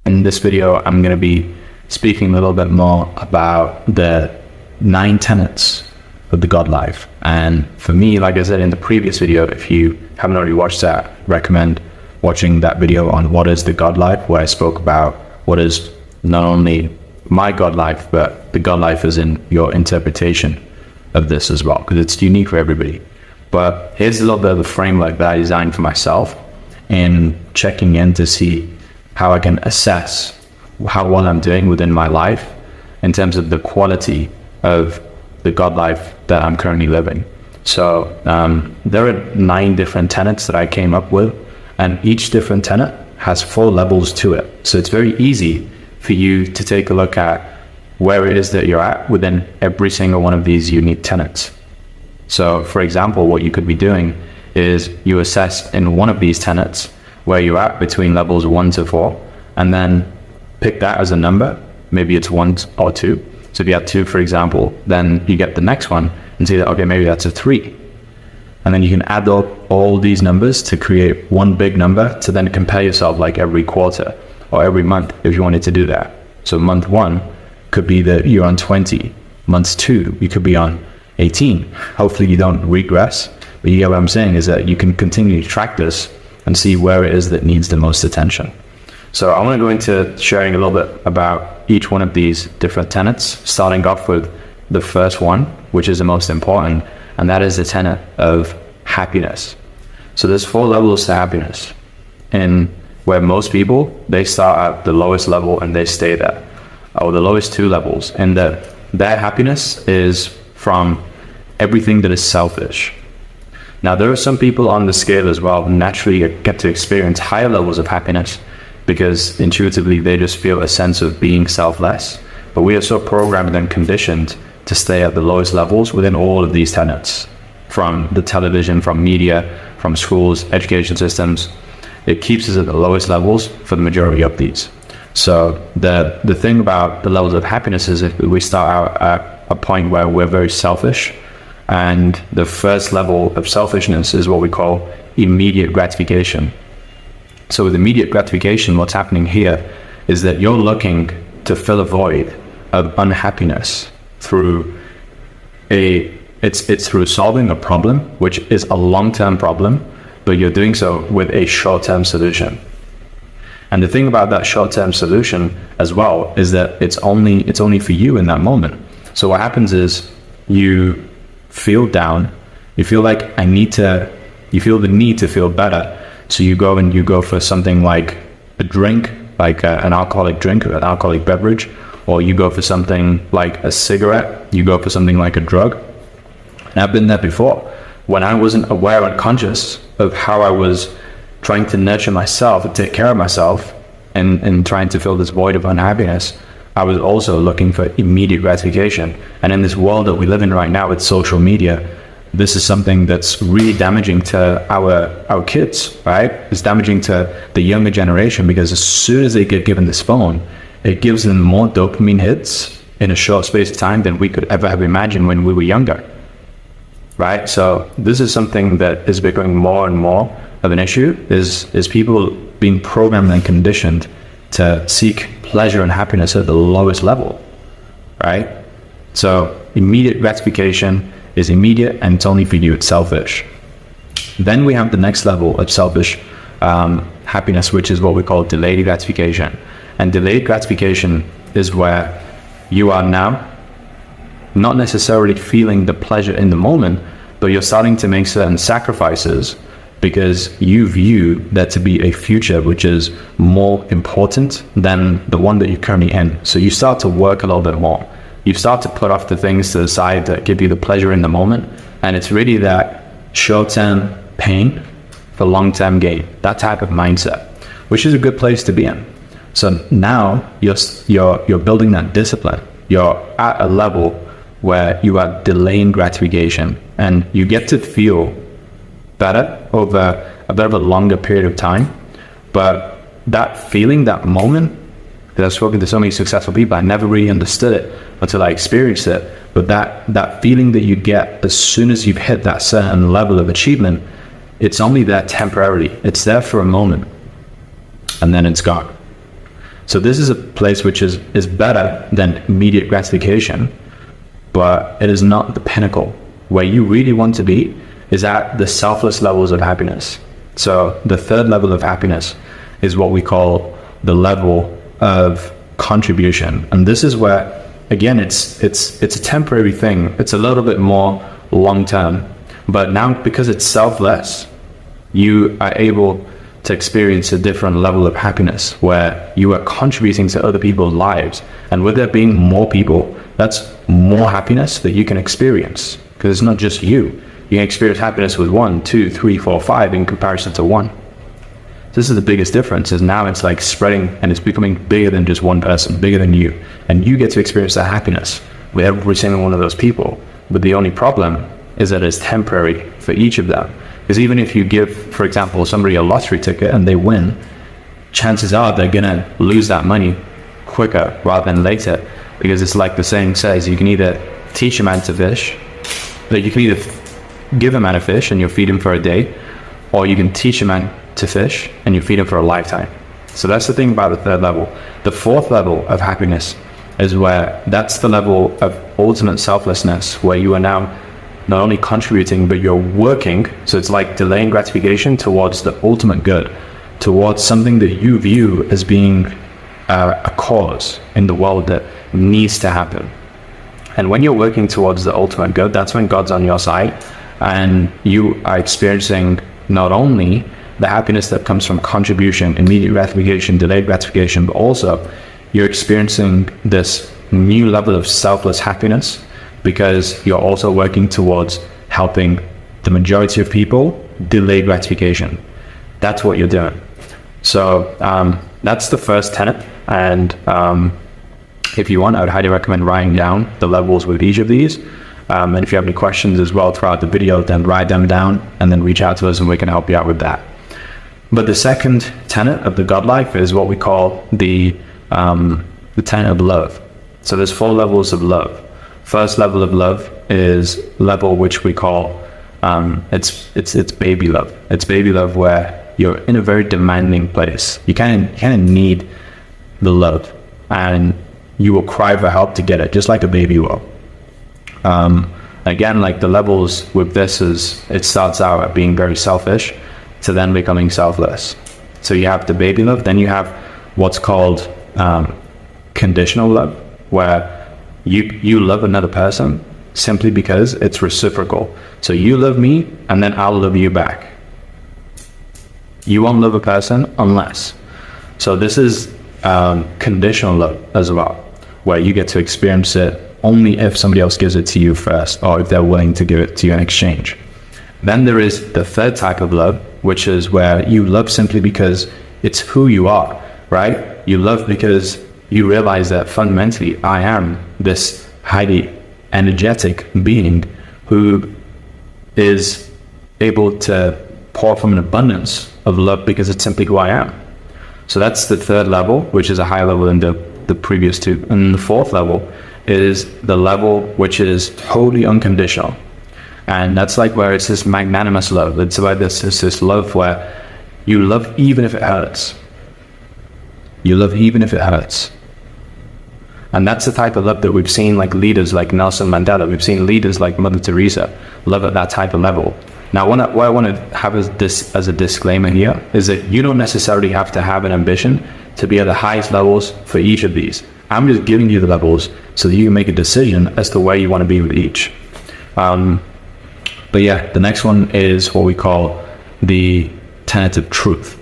In this video, I'm going to be speaking a little bit more about the 9 tenets of the God life. And for me, like I said in the previous video, if you haven't already watched that, recommend watching that video on what is the God life, where I spoke about what is not only my God life, but the God life is in your interpretation of this as well, because it's unique for everybody. But here's a little bit of the framework that I designed for myself in checking in to see how I can assess how well I'm doing within my life in terms of the quality of the God life that I'm currently living. So there are 9 different tenets that I came up with, and each different tenet has 4 levels to it. So it's very easy for you to take a look at where it is that you're at within every single one of these unique tenets. So for example, what you could be doing is you assess in one of these tenets where you're at between levels 1 to 4, and then pick that as a number. Maybe it's 1 or 2. So if you have 2, for example, then you get the next one and see that, okay, maybe that's a 3. And then you can add up all these numbers to create one big number to then compare yourself like every quarter or every month if you wanted to do that. So month 1 could be that you're on 20. Month 2, you could be on 18. Hopefully you don't regress, but you get what I'm saying is that you can continue to track this and see where it is that needs the most attention. So I want to go into sharing a little bit about each one of these different tenets, starting off with the first one, which is the most important, and that is the tenet of happiness. So there's 4 levels to happiness, and where most people, they start at the lowest level and they stay there, or the lowest 2 levels, and that their happiness is from everything that is selfish. Now, there are some people on the scale as well who naturally get to experience higher levels of happiness because intuitively they just feel a sense of being selfless. But we are so programmed and conditioned to stay at the lowest levels within all of these tenets, from the television, from media, from schools, education systems. It keeps us at the lowest levels for the majority of these. So the thing about the levels of happiness is if we start out at a point where we're very selfish, and the first level of selfishness is what we call immediate gratification. So with immediate gratification, what's happening here is that you're looking to fill a void of unhappiness through it's through solving a problem, which is a long-term problem, but you're doing so with a short-term solution. And the thing about that short-term solution as well is that it's only for you in that moment. So what happens is you feel down, you feel like you feel the need to feel better. So you go for something like a drink, like an alcoholic drink or an alcoholic beverage, or you go for something like a cigarette, you go for something like a drug. And I've been there before when I wasn't aware and conscious of how I was trying to nurture myself and take care of myself and trying to fill this void of unhappiness. I was also looking for immediate gratification. And in this world that we live in right now with social media, this is something that's really damaging to our kids, right? It's damaging to the younger generation because as soon as they get given this phone, it gives them more dopamine hits in a short space of time than we could ever have imagined when we were younger, right? So this is something that is becoming more and more of an issue, is people being programmed and conditioned to seek pleasure and happiness at the lowest level, right? So immediate gratification is immediate and it's only for you, it's selfish. Then we have the next level of selfish happiness, which is what we call delayed gratification. And delayed gratification is where you are now not necessarily feeling the pleasure in the moment, but you're starting to make certain sacrifices because you view that to be a future which is more important than the one that you're currently in. So you start to work a little bit more. You start to put off the things to the side that give you the pleasure in the moment. And it's really that short-term pain for long-term gain, that type of mindset, which is a good place to be in. So now you're building that discipline. You're at a level where you are delaying gratification and you get to feel better over a bit of a longer period of time. But that feeling, that moment, because I've spoken to so many successful people, I never really understood it until I experienced it. But that feeling that you get as soon as you've hit that certain level of achievement, it's only there temporarily. It's there for a moment and then it's gone. So this is a place which is better than immediate gratification, but it is not the pinnacle. Where you really want to be is at the selfless levels of happiness. So the third level of happiness is what we call the level of contribution. And this is where, again, it's a temporary thing. It's a little bit more long term, but now because it's selfless, you are able to experience a different level of happiness where you are contributing to other people's lives. And with there being more people, that's more happiness that you can experience, because it's not just you. You can experience happiness with 1, 2, 3, 4, 5 in comparison to 1. This is the biggest difference, is now it's like spreading and it's becoming bigger than just one person, bigger than you. And you get to experience that happiness with every single one of those people. But the only problem is that it's temporary for each of them. Because even if you give, for example, somebody a lottery ticket and they win, chances are they're gonna lose that money quicker rather than later. Because it's like the saying says, you can either teach a man to fish, but you can either give a man a fish and you'll feed him for a day, or you can teach a man to fish and you feed him for a lifetime. So that's the thing about the third level. The fourth level of happiness is where that's the level of ultimate selflessness, where you are now not only contributing, but you're working. So it's like delaying gratification towards the ultimate good, towards something that you view as being a cause in the world that needs to happen. And when you're working towards the ultimate good, that's when God's on your side, and you are experiencing not only the happiness that comes from contribution, immediate gratification, delayed gratification, but also you're experiencing this new level of selfless happiness, because you're also working towards helping the majority of people delay gratification. That's what you're doing. So that's the first tenet. And if you want, I would highly recommend writing down the levels with each of these. And if you have any questions as well throughout the video, then write them down and then reach out to us and we can help you out with that. But the second tenet of the God life is what we call the tenet of love. So there's 4 levels of love. First level of love is level which we call it's baby love. It's baby love, where you're in a very demanding place. You kind of need the love, and you will cry for help to get it, just like a baby will. Again, like the levels with this is, it starts out at being very selfish to then becoming selfless. So you have the baby love, then you have what's called conditional love, where you love another person simply because it's reciprocal. So you love me and then I'll love you back. You won't love a person unless. So this is conditional love as well, where you get to experience it only if somebody else gives it to you first, or if they're willing to give it to you in exchange. Then there is the third type of love, which is where you love simply because it's who you are, right? You love because you realize that fundamentally I am this highly energetic being who is able to pour from an abundance of love because it's simply who I am. So that's the third level, which is a higher level than the previous 2. And the fourth level is the level which is totally unconditional. And that's like where it's this magnanimous love. It's about this love where you love even if it hurts. You love even if it hurts. And that's the type of love that we've seen, like leaders like Nelson Mandela. We've seen leaders like Mother Teresa love at that type of level. Now, what I want to have as a disclaimer here is that you don't necessarily have to have an ambition to be at the highest levels for each of these. I'm just giving you the levels so that you can make a decision as to where you want to be with each. But yeah, the next one is what we call the tenet of truth.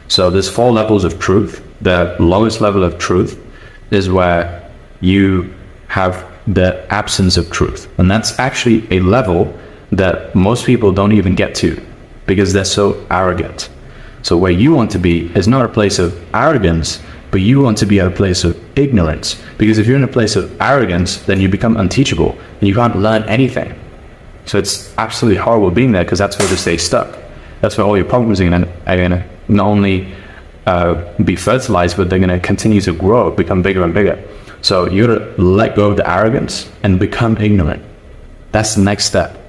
So there's 4 levels of truth. The lowest level of truth is where you have the absence of truth. And that's actually a level that most people don't even get to because they're so arrogant. So where you want to be is not a place of arrogance, but you want to be at a place of ignorance. Because if you're in a place of arrogance, then you become unteachable and you can't learn anything. So it's absolutely horrible being there, because that's where you stay stuck. That's where all your problems are going to not only be fertilized, but they're going to continue to grow, become bigger and bigger. So you got to let go of the arrogance and become ignorant. That's the next step.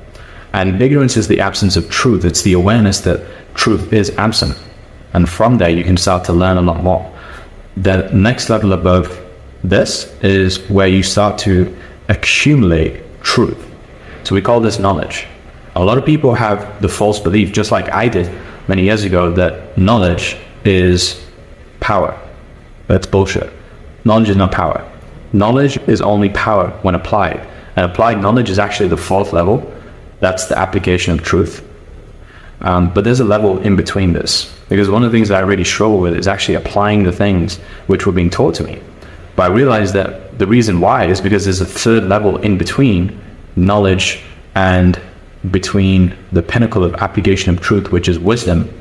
And ignorance is the absence of truth. It's the awareness that truth is absent. And from there, you can start to learn a lot more. The next level above this is where you start to accumulate truth. So we call this knowledge. A lot of people have the false belief, just like I did many years ago, that knowledge is power. That's bullshit. Knowledge is not power. Knowledge is only power when applied. And applied knowledge is actually the fourth level. That's the application of truth. But there's a level in between this, because one of the things that I really struggle with is actually applying the things which were being taught to me. But I realized that the reason why is because there's a third level in between knowledge and between the pinnacle of application of truth, which is wisdom.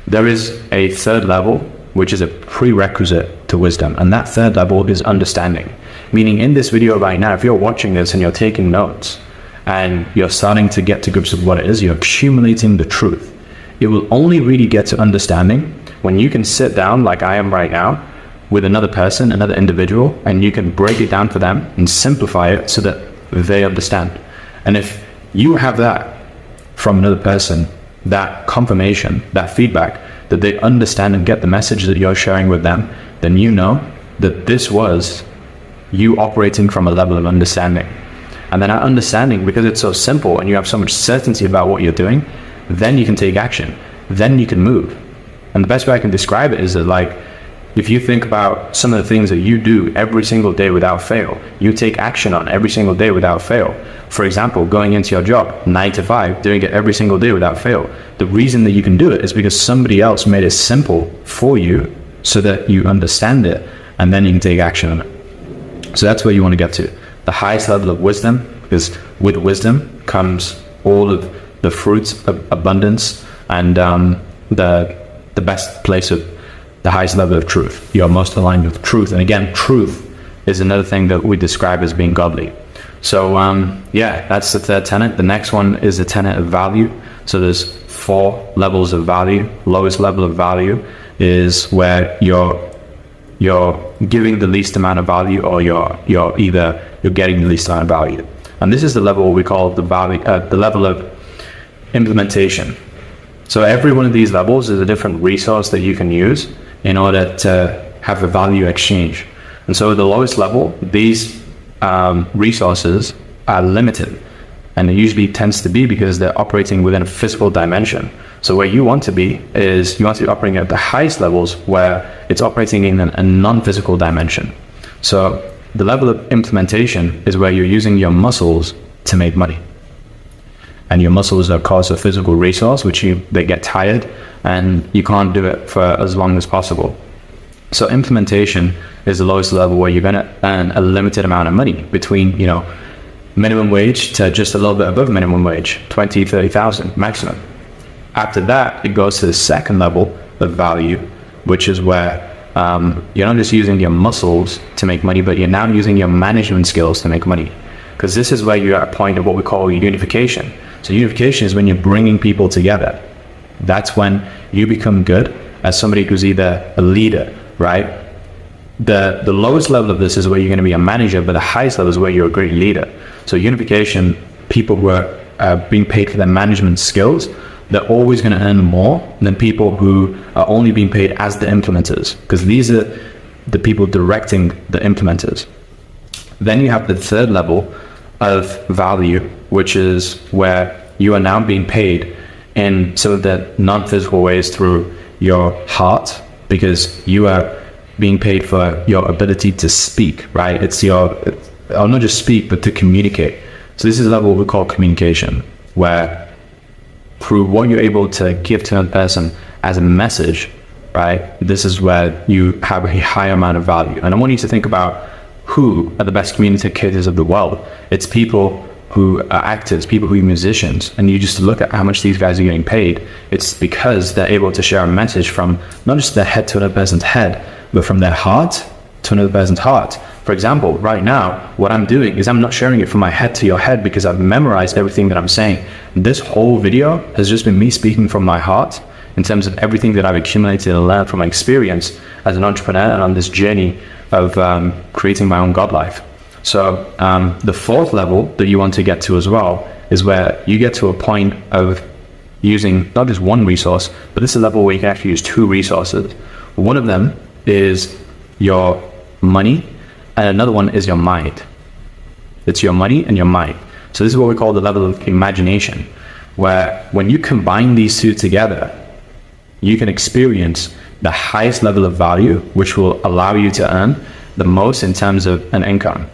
There is a third level, which is a prerequisite to wisdom. And that third level is understanding. Meaning in this video right now, if you're watching this and you're taking notes and you're starting to get to grips with what it is, you're accumulating the truth. It will only really get to understanding when you can sit down like I am right now with another person, another individual, and you can break it down for them and simplify it so that they understand. And if you have that from another person, that confirmation, that feedback, that they understand and get the message that you're sharing with them, then you know that this was you operating from a level of understanding. And then that understanding, because it's so simple and you have so much certainty about what you're doing, then you can take action, then you can move. And the best way I can describe it is that, like, if you think about some of the things that you do every single day without fail, you take action on every single day without fail. For example, going into your job, 9 to 5, doing it every single day without fail. The reason that you can do it is because somebody else made it simple for you so that you understand it, and then you can take action on it. So that's where you want to get to. The highest level of wisdom, because with wisdom comes all of the fruits of abundance, and the best place of the highest level of truth. You're most aligned with truth. And again, truth is another thing that we describe as being godly. So yeah, that's the third tenet. The next one is the tenet of value. So there's 4 levels of value. Lowest level of value is where you're giving the least amount of value, or you're getting the least amount of value. And this is the level we call the level of implementation. So every one of these levels is a different resource that you can use in order to have a value exchange. And so at the lowest level, these resources are limited, and it usually tends to be because they're operating within a physical dimension. So where you want to be is you want to be operating at the highest levels where it's operating in a non-physical dimension. So the level of implementation is where you're using your muscles to make money. And your muscles are caused a physical resource, they get tired, and you can't do it for as long as possible. So implementation is the lowest level where you're going to earn a limited amount of money between, minimum wage to just a little bit above minimum wage, 20, 30,000 maximum. After that, it goes to the second level of value, which is where you're not just using your muscles to make money, but you're now using your management skills to make money. Because this is where you're at a point of what we call unification. So unification is when you're bringing people together. That's when you become good as somebody who's either a leader, right? The lowest level of this is where you're going to be a manager, but the highest level is where you're a great leader. So unification, people who are being paid for their management skills, they're always going to earn more than people who are only being paid as the implementers, because these are the people directing the implementers. Then you have the third level of value, which is where you are now being paid in some of the non-physical ways through your heart, because you are being paid for your ability to speak, right? Or not just speak, but to communicate. So this is a level we call communication, where through what you're able to give to another person as a message, right? This is where you have a higher amount of value. And I want you to think about who are the best communicators of the world. It's people who are actors, people who are musicians, and you just look at how much these guys are getting paid. It's because they're able to share a message from not just their head to another person's head, but from their heart to another person's heart. For example, right now, what I'm doing is I'm not sharing it from my head to your head because I've memorized everything that I'm saying. This whole video has just been me speaking from my heart in terms of everything that I've accumulated and learned from my experience as an entrepreneur and on this journey of creating my own God life. So the fourth level that you want to get to as well is where you get to a point of using not just one resource, but this is a level where you can actually use 2 resources. One of them is your money, and another one is your mind. It's your money and your mind. So this is what we call the level of imagination, where when you combine these two together, you can experience the highest level of value, which will allow you to earn the most in terms of an income.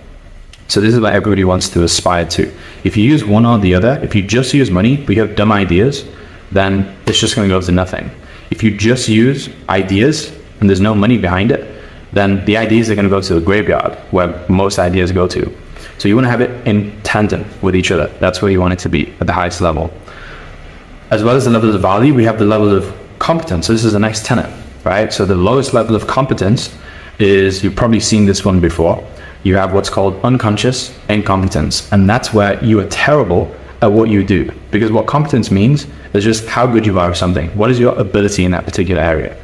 So this is what everybody wants to aspire to. If you use one or the other, if you just use money, but you have dumb ideas, then it's just going to go to nothing. If you just use ideas and there's no money behind it, then the ideas are going to go to the graveyard, where most ideas go to. So you want to have it in tandem with each other. That's where you want it to be at the highest level. As well as the level of value, we have the level of competence. So this is the next tenet, right? So the lowest level of competence is, you've probably seen this one before. You have what's called unconscious incompetence. And that's where you are terrible at what you do. Because what competence means is just how good you are at something. What is your ability in that particular area?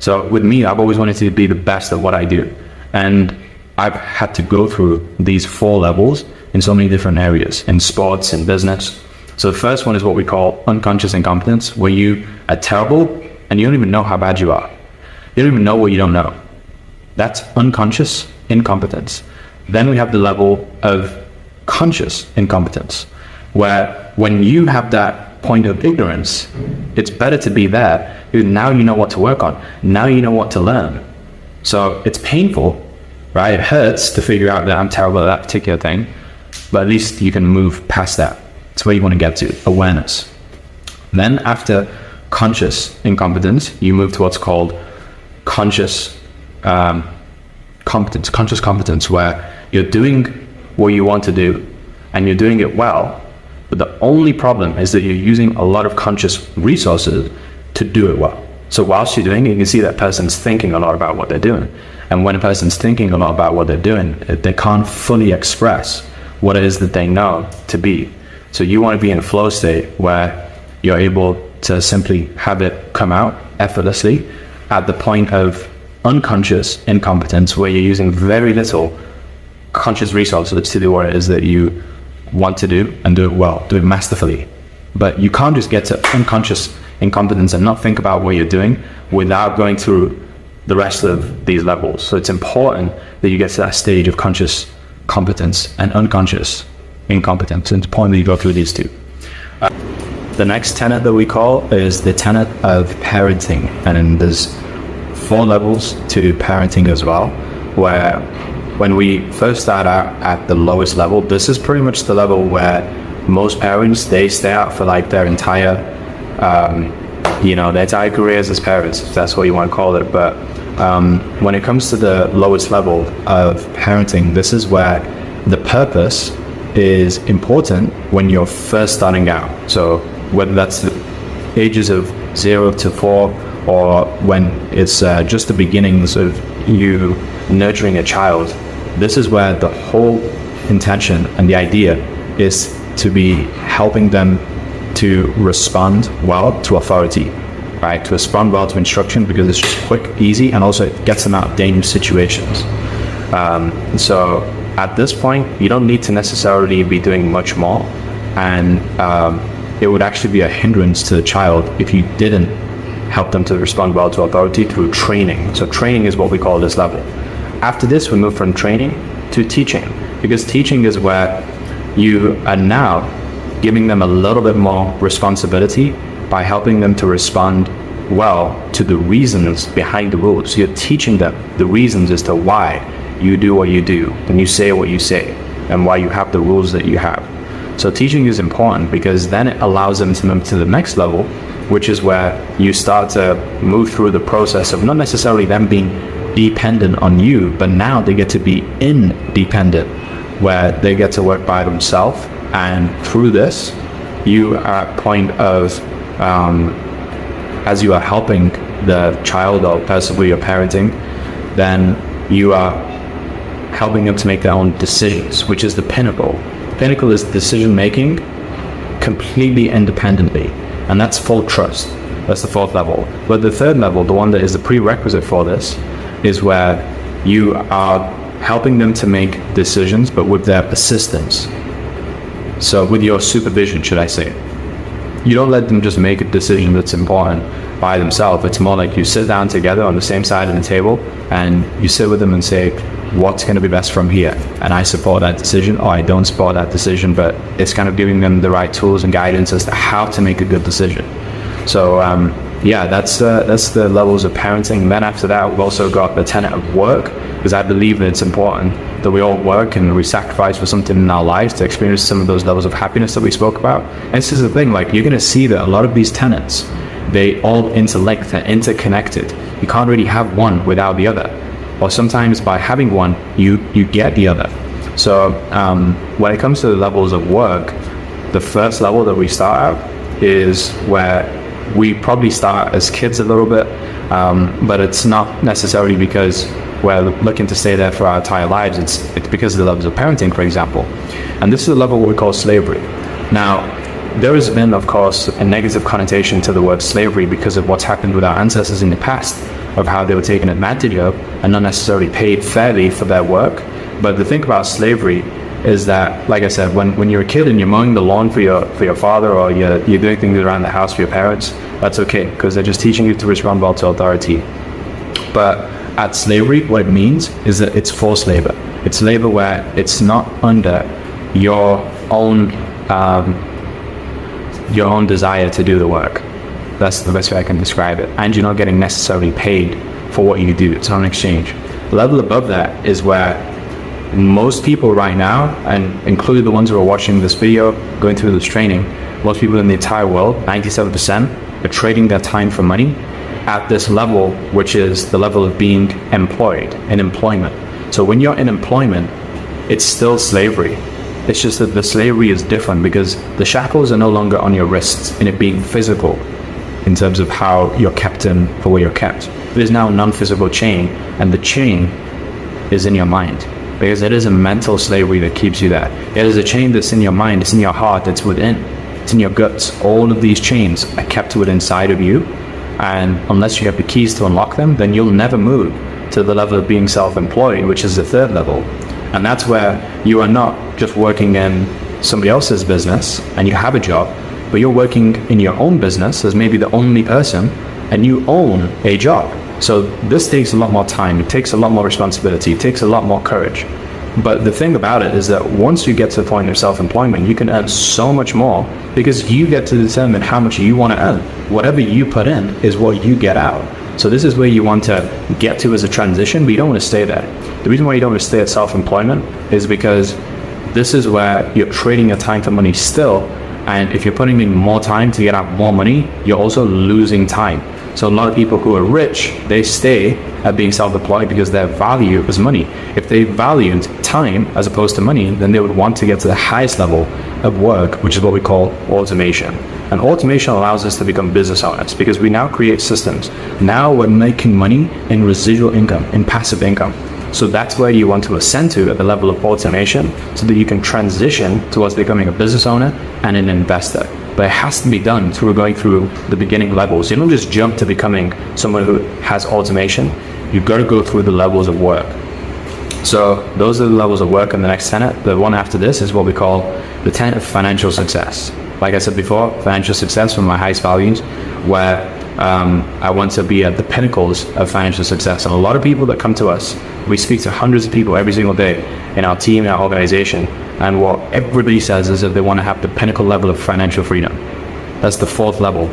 So with me, I've always wanted to be the best at what I do. And I've had to go through these 4 levels in so many different areas, in sports, in business. So the first one is what we call unconscious incompetence, where you are terrible and you don't even know how bad you are. You don't even know what you don't know. That's unconscious incompetence. Then we have the level of conscious incompetence, where when you have that point of ignorance, it's better to be there, because now you know what to work on. Now you know what to learn. So it's painful, right? It hurts to figure out that I'm terrible at that particular thing, but at least you can move past that. It's where you want to get to, awareness. Then after conscious incompetence, you move to what's called conscious competence, where you're doing what you want to do and you're doing it well, but the only problem is that you're using a lot of conscious resources to do it well. So whilst you're doing it, you can see that person's thinking a lot about what they're doing. And when a person's thinking a lot about what they're doing, they can't fully express what it is that they know to be. So you want to be in a flow state where you're able to simply have it come out effortlessly at the point of unconscious incompetence, where you're using very little conscious resources to do what it is that you want to do, and do it well, do it masterfully. But you can't just get to unconscious incompetence and not think about what you're doing without going through the rest of these levels. So it's important that you get to that stage of conscious competence and unconscious incompetence. It's important that you go through these two. The next tenet that we call is the tenet of parenting, and then there's 4 levels to parenting as well, where when we first start out at the lowest level, this is pretty much the level where most parents, they stay out for like their entire their entire careers as parents, if that's what you want to call it. But when it comes to the lowest level of parenting, this is where the purpose is important when you're first starting out. So whether that's the ages of 0 to 4, or when it's just the beginnings of you nurturing a child, this is where the whole intention and the idea is to be helping them to respond well to authority, right? To respond well to instruction, because it's just quick, easy, and also it gets them out of dangerous situations. So at this point, you don't need to necessarily be doing much more, and it would actually be a hindrance to the child if you didn't help them to respond well to authority through training. So training is what we call this level. After this, we move from training to teaching, because teaching is where you are now giving them a little bit more responsibility by helping them to respond well to the reasons behind the rules. So you're teaching them the reasons as to why you do what you do, and you say what you say, and why you have the rules that you have. So teaching is important, because then it allows them to move to the next level, which is where you start to move through the process of not necessarily them being dependent on you, but now they get to be independent, where they get to work by themselves. And through this, you are at a point of, as you are helping the child or person who you're parenting, then you are helping them to make their own decisions, which is the pinnacle. The pinnacle is decision making completely independently, and that's full trust. That's the 4th level. But the 3rd level, the one that is the prerequisite for this, is where you are helping them to make decisions, but with their assistance. So with your supervision, should I say. You don't let them just make a decision that's important by themselves. It's more like you sit down together on the same side of the table and you sit with them and say, what's going to be best from here? And I support that decision, or I don't support that decision, but it's kind of giving them the right tools and guidance as to how to make a good decision. So yeah, that's the levels of parenting. And then after that, we've also got the tenet of work, because I believe that it's important that we all work and we sacrifice for something in our lives to experience some of those levels of happiness that we spoke about. And this is the thing, like, you're going to see that a lot of these tenets, they all interlink, they're interconnected. You can't really have one without the other, or sometimes by having one, you get the other. So when it comes to the levels of work, the first level that we start out is where we probably start as kids a little bit, but it's not necessarily because we're looking to stay there for our entire lives. It's because of the levels of parenting, for example. And this is the level what we call slavery. Now, there has been, of course, a negative connotation to the word slavery because of what's happened with our ancestors in the past, of how they were taken advantage of and not necessarily paid fairly for their work. But the thing about slavery is that, like I said, when you're a kid and you're mowing the lawn for your father, or you're doing things around the house for your parents, that's okay, because they're just teaching you to respond well to authority. But at slavery, what it means is that it's forced labor. It's labor where it's not under your own desire to do the work. That's the best way I can describe it. And you're not getting necessarily paid for what you do. It's not an exchange. The level above that is where most people right now, and including the ones who are watching this video, going through this training, most people in the entire world, 97%, are trading their time for money at this level, which is the level of being employed, in employment. So when you're in employment, it's still slavery. It's just that the slavery is different because the shackles are no longer on your wrists and it being physical in terms of how you're kept in for where you're kept. There's now a non-physical chain, and the chain is in your mind, because it is a mental slavery that keeps you there. It is a chain that's in your mind, it's in your heart, it's within, it's in your guts. All of these chains are kept within inside of you, and unless you have the keys to unlock them, then you'll never move to the level of being self-employed, which is the third level. And that's where you are not just working in somebody else's business and you have a job, but you're working in your own business as maybe the only person, and you own a job. So this takes a lot more time, it takes a lot more responsibility, it takes a lot more courage. But the thing about it is that once you get to the point of self-employment, you can earn so much more because you get to determine how much you want to earn. Whatever you put in is what you get out. So this is where you want to get to as a transition, but you don't want to stay there. The reason why you don't want to stay at self-employment is because this is where you're trading your time for money still. And if you're putting in more time to get out more money, you're also losing time. So a lot of people who are rich, they stay at being self-employed because their value is money. If they valued time as opposed to money, then they would want to get to the highest level of work, which is what we call automation. And automation allows us to become business owners because we now create systems. Now we're making money in residual income, in passive income. So that's where you want to ascend to at the level of automation so that you can transition towards becoming a business owner and an investor. But it has to be done through going through the beginning levels. You don't just jump to becoming someone who has automation. You've got to go through the levels of work. So those are the levels of work in the next tenet. The one after this is what we call the tenet of financial success. Like I said before, financial success from my highest values, where I want to be at the pinnacles of financial success. And a lot of people that come to us, we speak to hundreds of people every single day in our team, in our organization, and what everybody says is that they want to have the pinnacle level of financial freedom. That's the fourth level.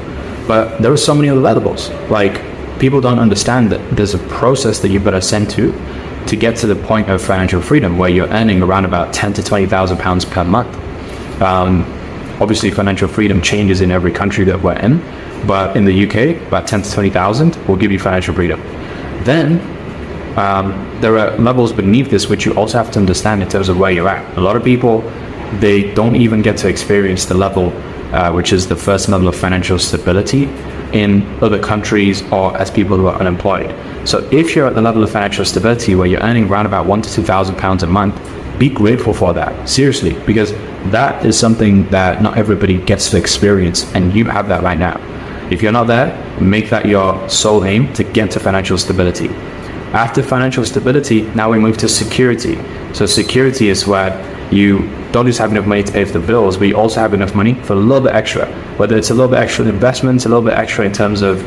But there are so many other levels. Like, people don't understand that there's a process that you've got to ascend to get to the point of financial freedom where you're earning around about 10 to 20,000 pounds per month. Obviously, financial freedom changes in every country that we're in, but in the UK, about 10 to 20,000 will give you financial freedom. Then there are levels beneath this which you also have to understand in terms of where you're at. A lot of people, they don't even get to experience the level which is the first level of financial stability in other countries or as people who are unemployed. So if you're at the level of financial stability where you're earning around about 1 to 2,000 pounds a month, be grateful for that, seriously, because that is something that not everybody gets to experience, and you have that right now. If you're not there, make that your sole aim to get to financial stability. After financial stability, now we move to security. So security is where you don't just have enough money to pay for the bills, but you also have enough money for a little bit extra, whether it's a little bit extra in investments, a little bit extra in terms of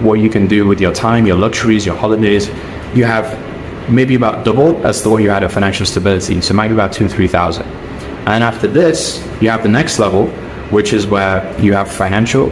what you can do with your time, your luxuries, your holidays. You have maybe about double as to what you had of financial stability. So it might be about 2,000-3,000. And after this, you have the next level, which is where you have financial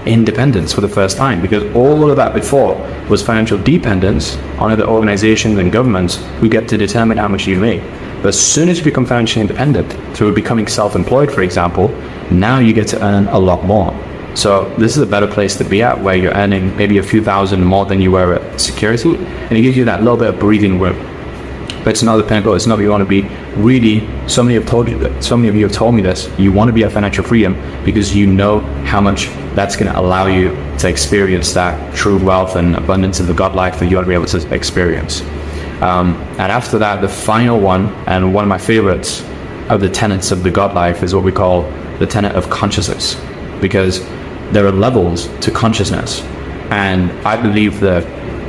independence for the first time, because all of that before was financial dependence on other organizations and governments who get to determine how much you make. But as soon as you become financially independent through becoming self-employed, for example, now you get to earn a lot more. So this is a better place to be at, where you're earning maybe a few thousand more than you were at security, and it gives you that little bit of breathing room. But it's not the pinnacle. It's not what you want to be. Really, so many of you have told me this. You want to be at financial freedom because you know how much that's going to allow you to experience that true wealth and abundance of the God life that you want to be able to experience. And after that, the final one, and one of my favorites of the tenets of the God life, is what we call the tenet of consciousness, because there are levels to consciousness. And I believe that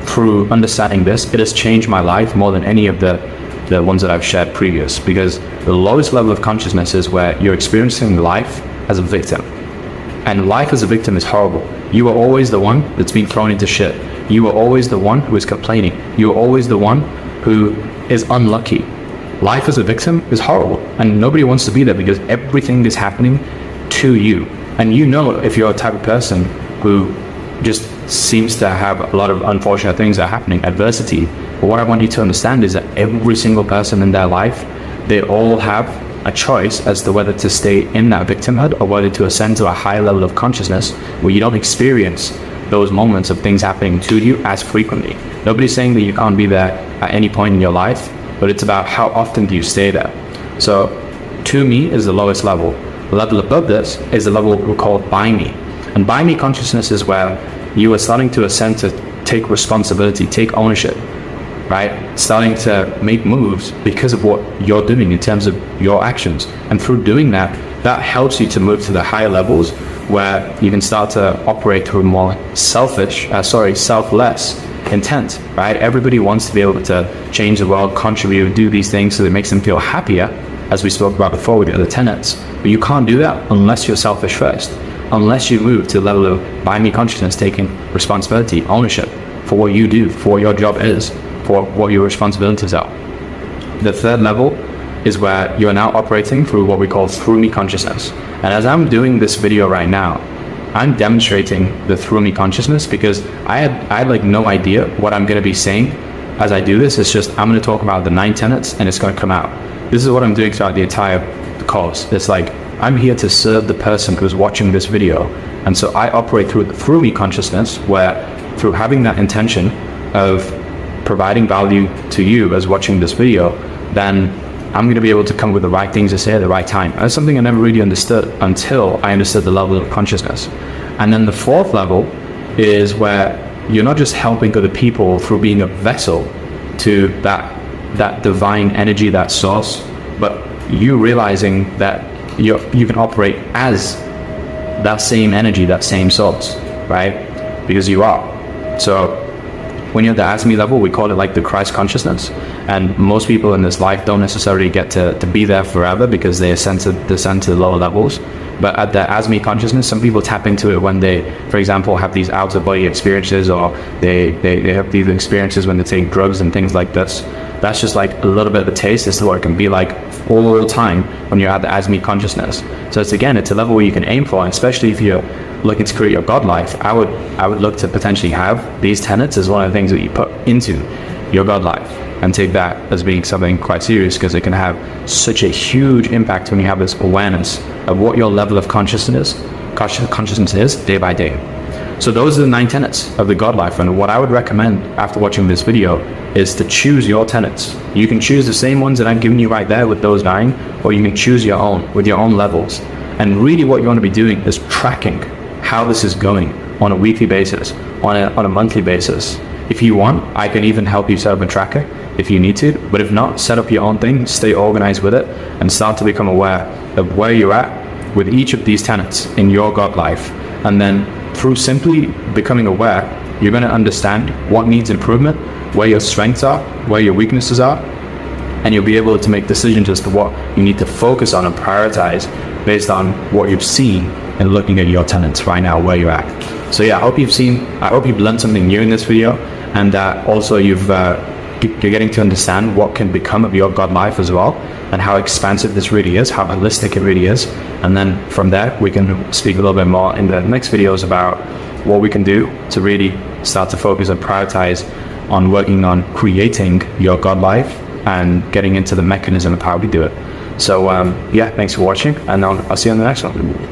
through understanding this, it has changed my life more than any of the ones that I've shared previous, because the lowest level of consciousness is where you're experiencing life as a victim. And life as a victim is horrible. You are always the one that's being thrown into shit. You are always the one who is complaining. You are always the one who is unlucky. Life as a victim is horrible, and nobody wants to be there because everything is happening to you. And you know, if you're a type of person who just seems to have a lot of unfortunate things that are happening, adversity. But what I want you to understand is that every single person in their life, they all have a choice as to whether to stay in that victimhood or whether to ascend to a higher level of consciousness where you don't experience those moments of things happening to you as frequently. Nobody's saying that you can't be there at any point in your life, but it's about how often do you stay there. So to me is the lowest level. The level above this is the level we call by me. And by me consciousness is where you are starting to ascend to take responsibility, take ownership, right? Starting to make moves because of what you're doing in terms of your actions. And through doing that, that helps you to move to the higher levels where you can start to operate through more selfless intent, right? Everybody wants to be able to change the world, contribute, do these things so that it makes them feel happier, as we spoke about before with the other tenets. But you can't do that unless you're selfish first. Unless you move to the level of by me consciousness, taking responsibility, ownership for what you do, for what your job is, for what your responsibilities are. The third level is where you are now operating through what we call through me consciousness. And as I'm doing this video right now, I'm demonstrating the through me consciousness because I had like no idea what I'm going to be saying as I do this. It's just, I'm going to talk about the 9 tenets and it's going to come out. This is what I'm doing throughout the entire course. It's like, I'm here to serve the person who's watching this video. And so I operate through me consciousness, where through having that intention of providing value to you as watching this video, then I'm going to be able to come with the right things to say at the right time. That's something I never really understood until I understood the level of consciousness. And then the fourth level is where you're not just helping other people through being a vessel to that divine energy, that source, but you realizing that you can operate as that same energy, that same source, right? Because you are. So when you're at the as-me level, we call it like the Christ consciousness. And most people in this life don't necessarily get to be there forever because they descend to the lower levels. But at the as-me consciousness, some people tap into it when they, for example, have these out-of-body experiences, or they have these experiences when they take drugs and things like this. That's just like a little bit of a taste as to what it can be like all the time when you're at the as-me consciousness. So it's a level where you can aim for, and especially if you're looking to create your God life, I would look to potentially have these tenets as one of the things that you put into your God life, and take that as being something quite serious, because it can have such a huge impact when you have this awareness of what your level of consciousness is day by day. So those are the 9 tenets of the God life, and what I would recommend after watching this video is to choose your tenets. You can choose the same ones that I'm giving you right there with those 9, or you can choose your own with your own levels. And really what you want to be doing is tracking how this is going on a weekly basis, on a monthly basis. If you want, I can even help you set up a tracker if you need to, but if not, set up your own thing, stay organized with it, and start to become aware of where you're at with each of these tenets in your God life. And then through simply becoming aware, you're going to understand what needs improvement, where your strengths are, where your weaknesses are, and you'll be able to make decisions as to what you need to focus on and prioritize based on what you've seen and looking at your tenets right now, where you're at. So yeah, I hope you've learned something new in this video, and also you're getting to understand what can become of your God life as well, and how expansive this really is, how holistic it really is. And then from there, we can speak a little bit more in the next videos about what we can do to really start to focus and prioritize on working on creating your God life and getting into the mechanism of how we do it. So yeah, thanks for watching, and I'll see you on the next one.